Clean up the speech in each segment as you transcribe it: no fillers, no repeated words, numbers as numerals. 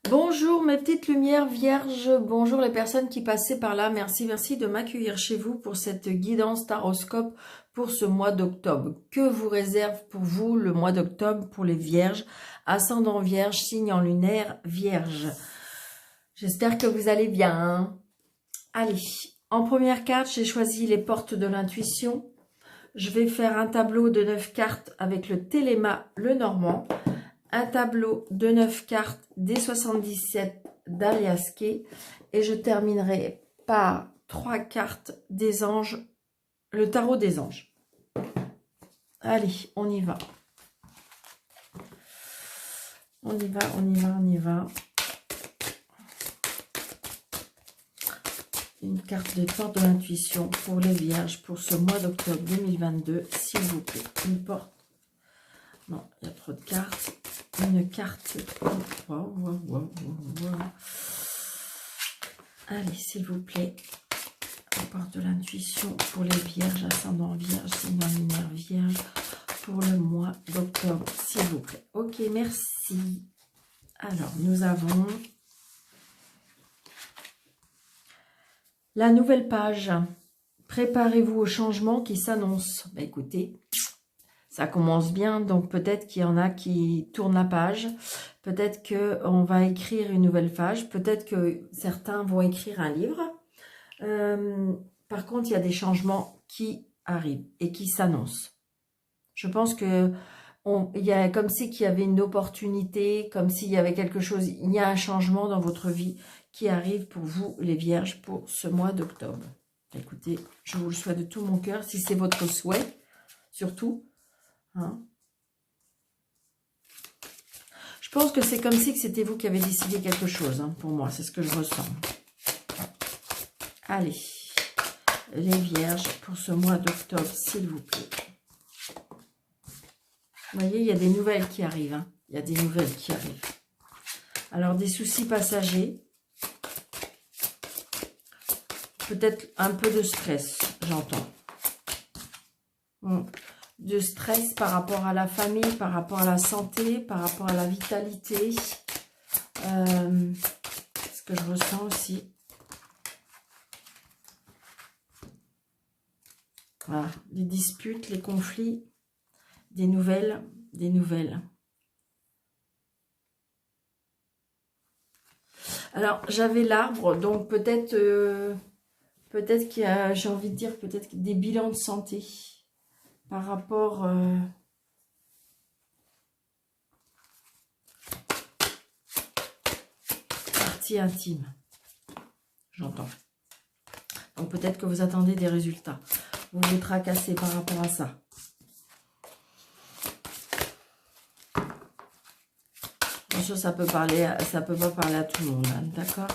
Bonjour mes petites lumières vierges, bonjour les personnes qui passaient par là, merci de m'accueillir chez vous pour cette guidance taroscope pour ce mois d'octobre. Que vous réserve pour vous le mois d'octobre pour les vierges, ascendant vierge, signe en lunaire vierge. J'espère que vous allez bien. Hein. Allez, en première carte, j'ai choisi les portes de l'intuition. Je vais faire un tableau de 9 cartes avec le Téléma le Normand. Un tableau de 9 cartes des 77 d'Alias Kay et je terminerai par 3 cartes des anges, le tarot des anges. Allez, on y va. On y va. Une carte des portes de l'intuition pour les vierges pour ce mois d'octobre 2022, s'il vous plaît. Une porte. Non, il y a trop de cartes. Une carte. Wow. Allez, s'il vous plaît. La porte de l'intuition pour les vierges, ascendant vierge, signe lunaire vierge, pour le mois d'octobre, s'il vous plaît. Ok, merci. Alors, nous avons la nouvelle page. Préparez-vous au changement qui s'annonce. Bah, écoutez, ça commence bien, donc peut-être qu'il y en a qui tournent la page, peut-être qu'on va écrire une nouvelle page, peut-être que certains vont écrire un livre. Par contre, il y a des changements qui arrivent et qui s'annoncent. Je pense que il y a comme si qu'il y avait une opportunité, comme s'il y avait quelque chose, il y a un changement dans votre vie qui arrive pour vous, les vierges, pour ce mois d'octobre. Écoutez, je vous le souhaite de tout mon cœur, si c'est votre souhait, surtout. Hein. Je pense que c'est comme si c'était vous qui avez décidé quelque chose, hein, pour moi, c'est ce que je ressens. Allez, les vierges, pour ce mois d'octobre, s'il vous plaît. Vous voyez, il y a des nouvelles qui arrivent. Hein. Il y a des nouvelles qui arrivent. Alors, des soucis passagers. Peut-être un peu de stress, j'entends. De stress par rapport à la famille, par rapport à la santé, par rapport à la vitalité. Ce que je ressens aussi. Voilà, les disputes, les conflits, des nouvelles. Alors, j'avais l'arbre, donc peut-être qu'il y a, j'ai envie de dire, peut-être des bilans de santé par rapport partie intime, j'entends. Donc peut-être que vous attendez des résultats. Vous vous tracassez par rapport à ça. Bien sûr, ça peut pas parler à tout le monde, hein, d'accord?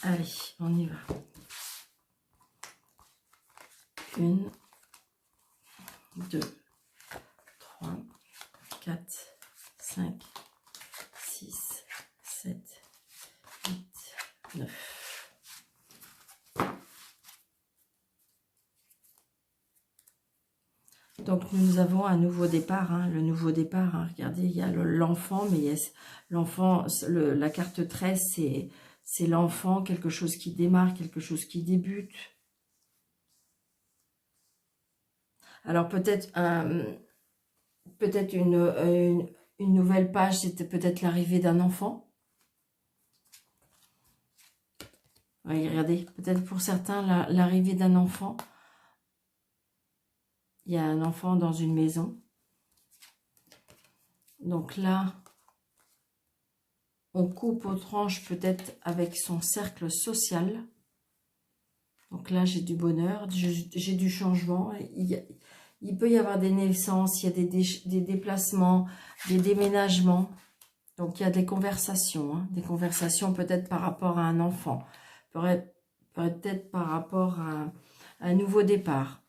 Allez, on y va. 1, 2, 3, 4, 5, 6, 7, 8, 9. Donc, nous avons un nouveau départ. Hein, le nouveau départ, hein, regardez, il y a l'enfant, mais l'enfant, la carte 13, c'est l'enfant, quelque chose qui démarre, quelque chose qui débute. Alors, peut-être une nouvelle page, c'était peut-être l'arrivée d'un enfant. Oui, regardez, peut-être pour certains, l'arrivée d'un enfant. Il y a un enfant dans une maison. Donc là, on coupe aux tranches peut-être avec son cercle social. Donc là, j'ai du bonheur, j'ai du changement. Il peut y avoir des naissances, il y a des déplacements, des déménagements. Donc il y a des conversations. Hein, des conversations peut-être par rapport à un enfant. Peut-être par rapport à un nouveau départ.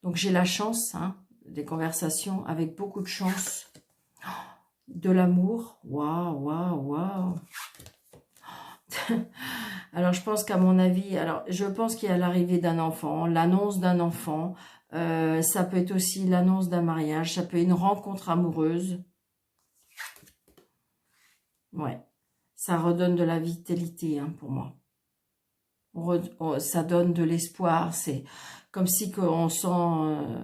Donc, j'ai la chance, hein, des conversations avec beaucoup de chance, de l'amour. Waouh. Alors, je pense qu'à mon avis, je pense qu'il y a l'arrivée d'un enfant, l'annonce d'un enfant. Ça peut être aussi l'annonce d'un mariage. Ça peut être une rencontre amoureuse. Ouais. Ça redonne de la vitalité hein, pour moi. Ça donne de l'espoir. C'est comme si on sent...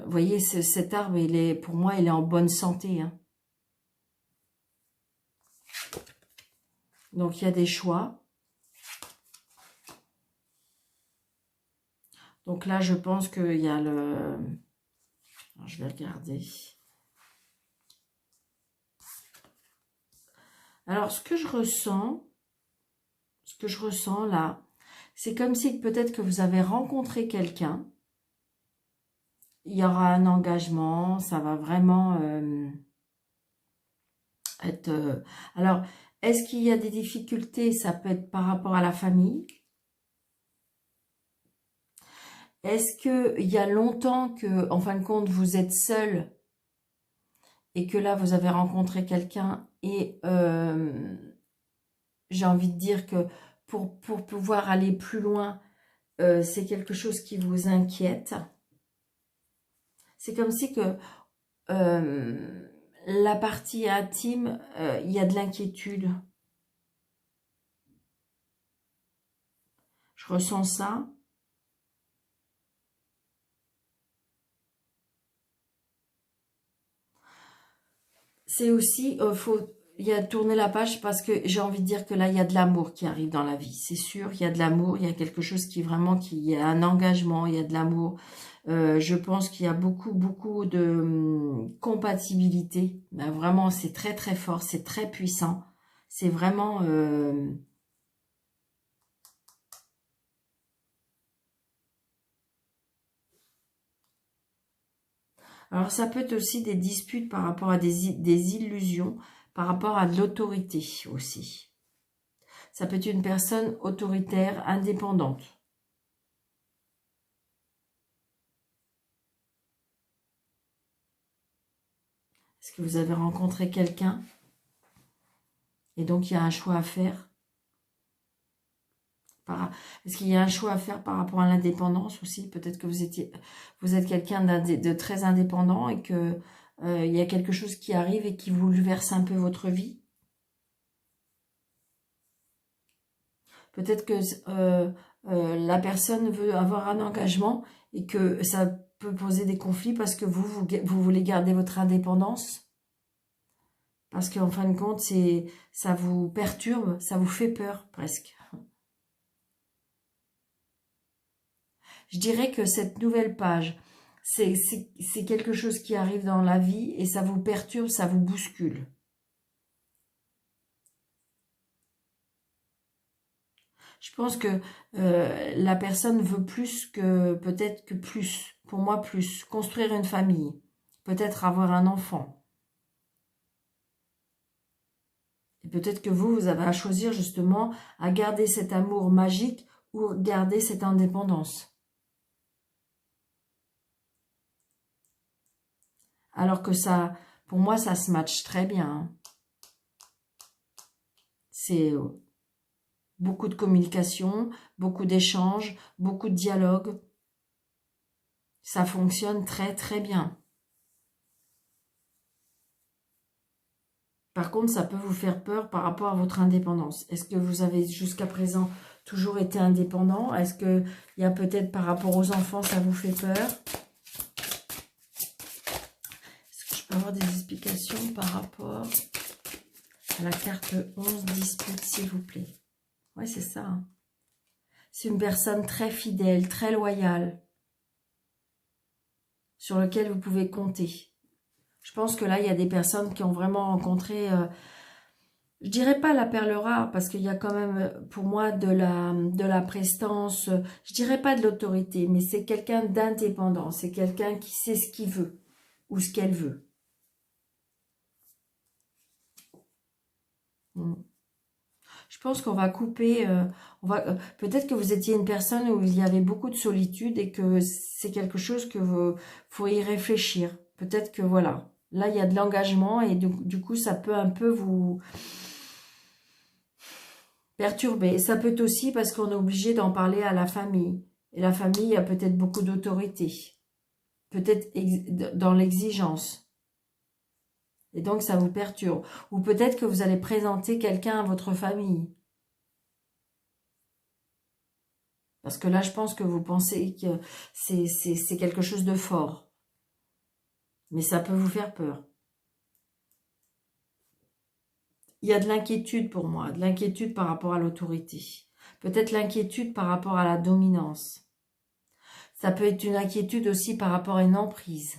vous voyez, cet arbre, pour moi, il est en bonne santé. Hein. Donc, il y a des choix. Donc là, je pense qu'il y a le... Alors, je vais regarder. Alors, ce que je ressens là, c'est comme si peut-être que vous avez rencontré quelqu'un. Il y aura un engagement, ça va vraiment être... alors, est-ce qu'il y a des difficultés? Ça peut être par rapport à la famille. Est-ce qu'il y a longtemps que, en fin de compte, vous êtes seul et que là, vous avez rencontré quelqu'un et j'ai envie de dire que pour pouvoir aller plus loin, c'est quelque chose qui vous inquiète. C'est comme si que la partie intime, il y a de l'inquiétude. Je ressens ça. C'est aussi, il y a tourner la page parce que j'ai envie de dire que là, il y a de l'amour qui arrive dans la vie. C'est sûr, il y a de l'amour, il y a quelque chose il y a un engagement, il y a de l'amour. Je pense qu'il y a beaucoup de compatibilité. Ben, vraiment, c'est très très fort, c'est très puissant. C'est vraiment... Alors, ça peut être aussi des disputes par rapport à des illusions, par rapport à de l'autorité aussi. Ça peut être une personne autoritaire, indépendante. Est-ce que vous avez rencontré quelqu'un et donc il y a un choix à faire? Est-ce qu'il y a un choix à faire par rapport à l'indépendance aussi? Peut-être que vous êtes quelqu'un de très indépendant et que il y a quelque chose qui arrive et qui bouleverse un peu votre vie. Peut-être que la personne veut avoir un engagement et que ça peut poser des conflits parce que vous voulez garder votre indépendance. Parce qu'en fin de compte, ça vous perturbe, ça vous fait peur presque. Je dirais que cette nouvelle page, c'est quelque chose qui arrive dans la vie et ça vous perturbe, ça vous bouscule. Je pense que la personne veut plus que, peut-être que plus, pour moi plus, construire une famille, peut-être avoir un enfant. Et peut-être que vous avez à choisir justement à garder cet amour magique ou garder cette indépendance. Alors que ça, pour moi, ça se match très bien. Hein. C'est beaucoup de communication, beaucoup d'échanges, beaucoup de dialogue. Ça fonctionne très très bien. Par contre, ça peut vous faire peur par rapport à votre indépendance. Est-ce que vous avez jusqu'à présent toujours été indépendant? Est-ce qu'il y a peut-être par rapport aux enfants, ça vous fait peur? Est-ce que je peux avoir des explications par rapport à la carte 11, dispute, s'il vous plaît? Oui, c'est ça. Hein. C'est une personne très fidèle, très loyale, sur lequel vous pouvez compter. Je pense que là, il y a des personnes qui ont vraiment rencontré, je dirais pas la perle rare, parce qu'il y a quand même, pour moi, de la prestance, je dirais pas de l'autorité, mais c'est quelqu'un d'indépendant, c'est quelqu'un qui sait ce qu'il veut, ou ce qu'elle veut. Je pense qu'on va couper, peut-être que vous étiez une personne où il y avait beaucoup de solitude et que c'est quelque chose que faut y réfléchir. Peut-être que voilà, là il y a de l'engagement et du coup ça peut un peu vous perturber. Ça peut être aussi parce qu'on est obligé d'en parler à la famille. Et la famille a peut-être beaucoup d'autorité, peut-être dans l'exigence. Et donc, ça vous perturbe. Ou peut-être que vous allez présenter quelqu'un à votre famille. Parce que là, je pense que vous pensez que c'est quelque chose de fort. Mais ça peut vous faire peur. Il y a de l'inquiétude pour moi, de l'inquiétude par rapport à l'autorité. Peut-être l'inquiétude par rapport à la dominance. Ça peut être une inquiétude aussi par rapport à une emprise.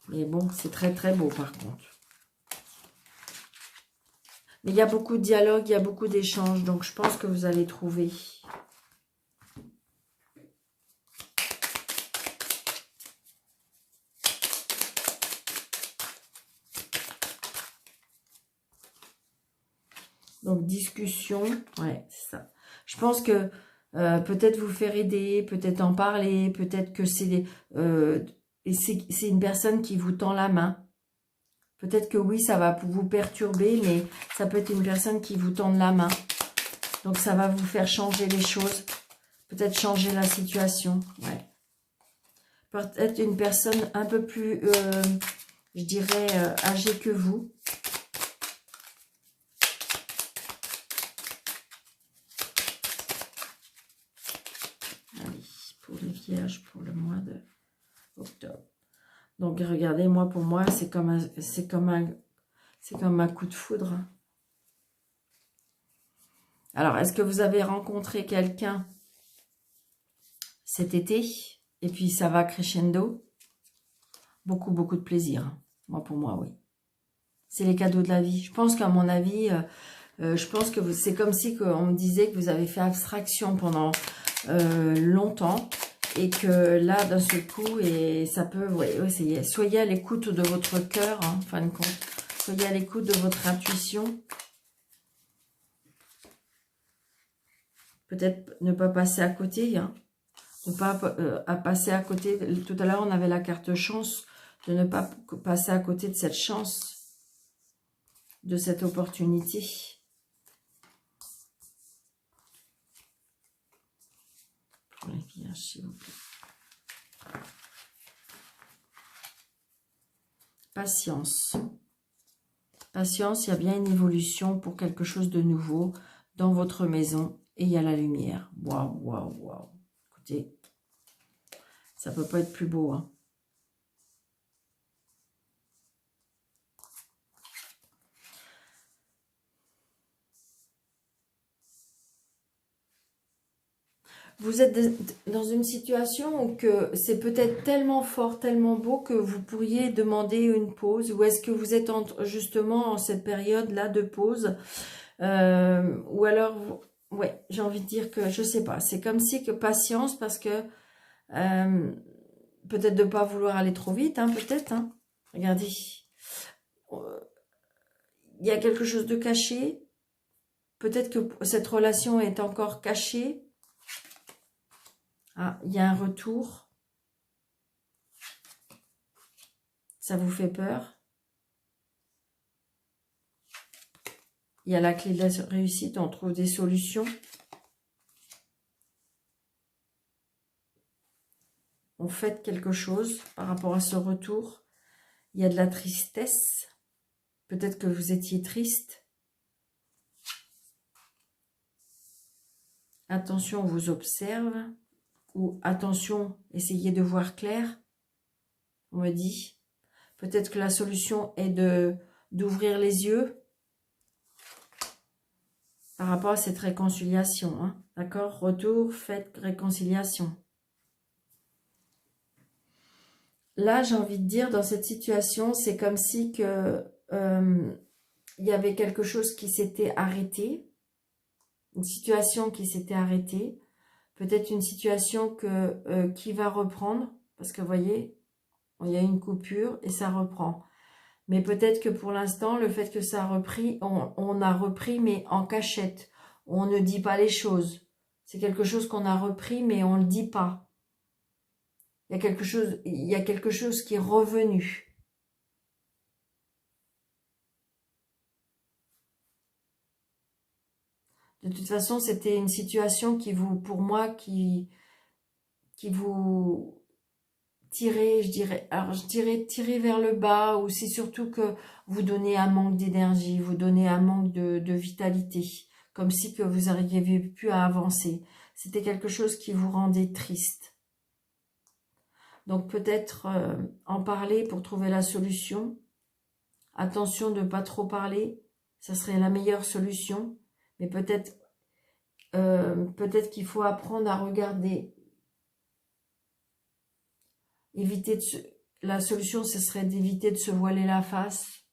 Mais bon, c'est très très beau par contre. Mais il y a beaucoup de dialogue, il y a beaucoup d'échanges, donc je pense que vous allez trouver. Donc discussion, ouais, c'est ça. Je pense que peut-être vous faire aider, peut-être en parler, peut-être que c'est une personne qui vous tend la main. Peut-être que oui, ça va vous perturber, mais ça peut être une personne qui vous tend la main. Donc ça va vous faire changer les choses, peut-être changer la situation. Ouais. Peut-être une personne un peu plus, je dirais, âgée que vous. Allez, pour les vierges, pour le mois d'octobre. Donc regardez, moi pour moi, c'est comme un coup de foudre. Alors, est-ce que vous avez rencontré quelqu'un cet été? Et puis ça va crescendo. Beaucoup, beaucoup de plaisir. Moi, pour moi, oui. C'est les cadeaux de la vie. Je pense qu'à mon avis, je pense que c'est comme si on me disait que vous avez fait abstraction pendant longtemps. Et que là, d'un seul coup, et ça peut, soyez à l'écoute de votre cœur, hein, en fin de compte. Soyez à l'écoute de votre intuition. Peut-être ne pas passer à côté, hein. Ne pas passer à côté. Tout à l'heure, on avait la carte chance, de ne pas passer à côté de cette chance, de cette opportunité. Pour les vierges, s'il vous plaît. Patience. Patience, il y a bien une évolution pour quelque chose de nouveau dans votre maison. Et il y a la lumière. Waouh, waouh, waouh. Écoutez, ça peut pas être plus beau, hein. Vous êtes dans une situation où c'est peut-être tellement fort, tellement beau que vous pourriez demander une pause. Ou est-ce que vous êtes justement en cette période-là de pause ou alors, ouais, j'ai envie de dire que, je sais pas, c'est comme si que patience parce que peut-être de ne pas vouloir aller trop vite, hein, peut-être. Hein. Regardez, il y a quelque chose de caché. Peut-être que cette relation est encore cachée. Ah, il y a un retour. Ça vous fait peur. Il y a la clé de la réussite, on trouve des solutions. On fait quelque chose par rapport à ce retour. Il y a de la tristesse. Peut-être que vous étiez triste. Attention, on vous observe. Ou attention, essayez de voir clair. On me dit. Peut-être que la solution est d'ouvrir les yeux par rapport à cette réconciliation. Hein. D'accord? Retour, faites réconciliation. Là, j'ai envie de dire, dans cette situation, c'est comme si que il y avait quelque chose qui s'était arrêté. Une situation qui s'était arrêtée. Peut-être une situation qui va reprendre. Parce que, vous voyez, il y a une coupure et ça reprend. Mais peut-être que pour l'instant, le fait que ça a repris, on a repris, mais en cachette. On ne dit pas les choses. C'est quelque chose qu'on a repris, mais on ne le dit pas. Il y a quelque chose qui est revenu. De toute façon, c'était une situation pour moi, qui qui vous tirez, je dirais tirer vers le bas, ou c'est surtout que vous donnez un manque d'énergie, vous donnez un manque de vitalité, comme si que vous n'arriviez plus à avancer. C'était quelque chose qui vous rendait triste. Donc peut-être en parler pour trouver la solution. Attention de ne pas trop parler, ça serait la meilleure solution. Mais peut-être qu'il faut apprendre à regarder. La solution, ce serait d'éviter de se voiler la face.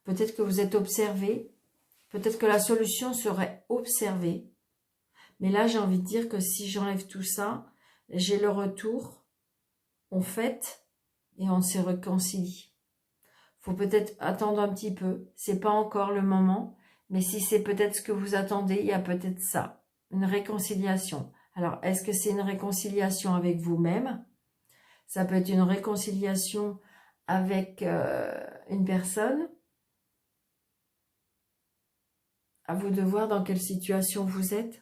Peut-être que vous êtes observé. Peut-être que la solution serait observer. Mais là, j'ai envie de dire que si j'enlève tout ça, j'ai le retour, on fête et on se réconcilie. Faut peut-être attendre un petit peu. C'est pas encore le moment, mais si c'est peut-être ce que vous attendez, il y a peut-être ça, une réconciliation. Alors, est-ce que c'est une réconciliation avec vous-même? Ça peut être une réconciliation avec une personne. À vous de voir dans quelle situation vous êtes.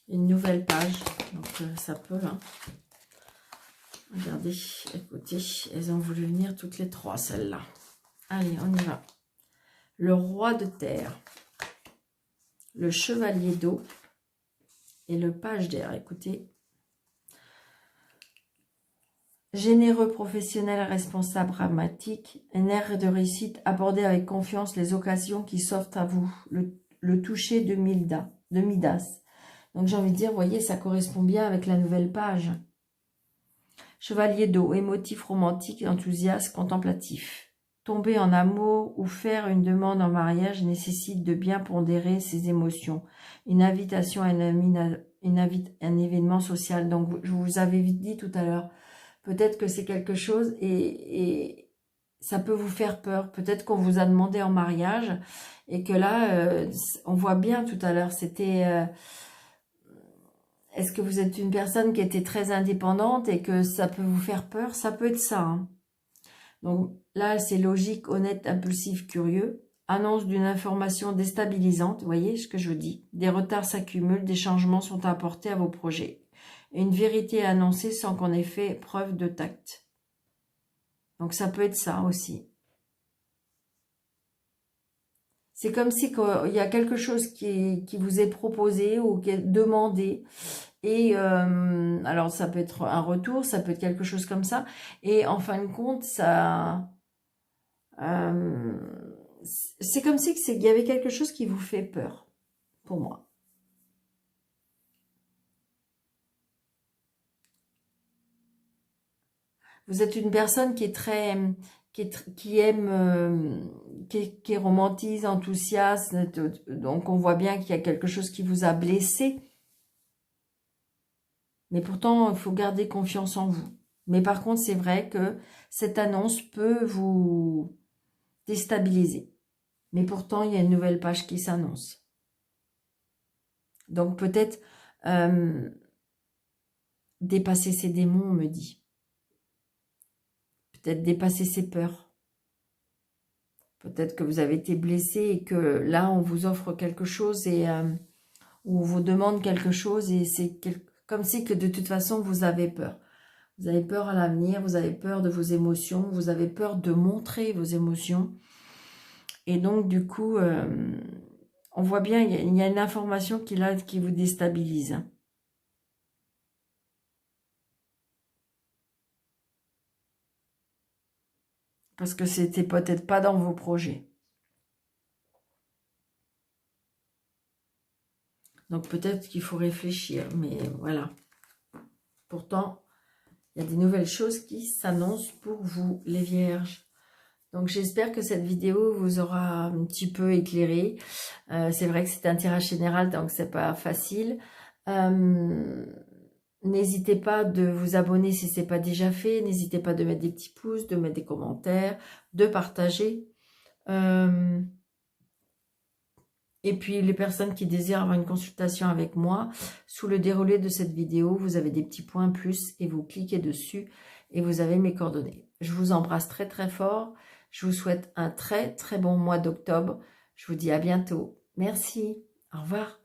Une nouvelle page, donc ça peut, hein. Regardez, écoutez, elles ont voulu venir toutes les trois, celles-là. Allez, on y va. Le roi de terre, le chevalier d'eau et le page d'air. Écoutez. Généreux, professionnel, responsable, pragmatique, un air de réussite, abordez avec confiance les occasions qui s'offrent à vous. Le toucher de Midas. Donc j'ai envie de dire, vous voyez, ça correspond bien avec la nouvelle page. Chevalier d'eau, émotif, romantique, enthousiaste, contemplatif. Tomber en amour ou faire une demande en mariage nécessite de bien pondérer ses émotions. Une invitation à un événement social. Donc je vous avais dit tout à l'heure, peut-être que c'est quelque chose et ça peut vous faire peur. Peut-être qu'on vous a demandé en mariage et que là, on voit bien tout à l'heure, c'était... Est-ce que vous êtes une personne qui était très indépendante et que ça peut vous faire peur? Ça peut être ça. Hein. Donc là, c'est logique, honnête, impulsif, curieux. Annonce d'une information déstabilisante. Vous voyez ce que je vous dis? Des retards s'accumulent, des changements sont apportés à vos projets. Une vérité annoncée sans qu'on ait fait preuve de tact. Donc ça peut être ça aussi. C'est comme si il y a quelque chose qui vous est proposé ou qui est demandé. Et alors ça peut être un retour, ça peut être quelque chose comme ça. Et en fin de compte, ça... c'est comme si il y avait quelque chose qui vous fait peur, pour moi. Vous êtes une personne qui est très... qui aime... qui est romantise, enthousiaste. Donc on voit bien qu'il y a quelque chose qui vous a blessé. Mais pourtant, il faut garder confiance en vous. Mais par contre, c'est vrai que cette annonce peut vous déstabiliser. Mais pourtant, il y a une nouvelle page qui s'annonce. Donc peut-être dépasser ses démons, on me dit. Peut-être dépasser ses peurs. Peut-être que vous avez été blessé et que là, on vous offre quelque chose et on vous demande quelque chose et c'est comme si que de toute façon, vous avez peur. Vous avez peur à l'avenir, vous avez peur de vos émotions, vous avez peur de montrer vos émotions. Et donc, du coup, on voit bien, il y a une information qui vous déstabilise. Parce que c'était peut-être pas dans vos projets. Donc, peut-être qu'il faut réfléchir, mais voilà. Pourtant, il y a des nouvelles choses qui s'annoncent pour vous, les vierges. Donc, j'espère que cette vidéo vous aura un petit peu éclairé. C'est vrai que c'est un tirage général, donc c'est pas facile. N'hésitez pas de vous abonner si ce n'est pas déjà fait. N'hésitez pas de mettre des petits pouces, de mettre des commentaires, de partager. Et puis, les personnes qui désirent avoir une consultation avec moi, sous le déroulé de cette vidéo, vous avez des petits points plus et vous cliquez dessus et vous avez mes coordonnées. Je vous embrasse très très fort. Je vous souhaite un très très bon mois d'octobre. Je vous dis à bientôt. Merci. Au revoir.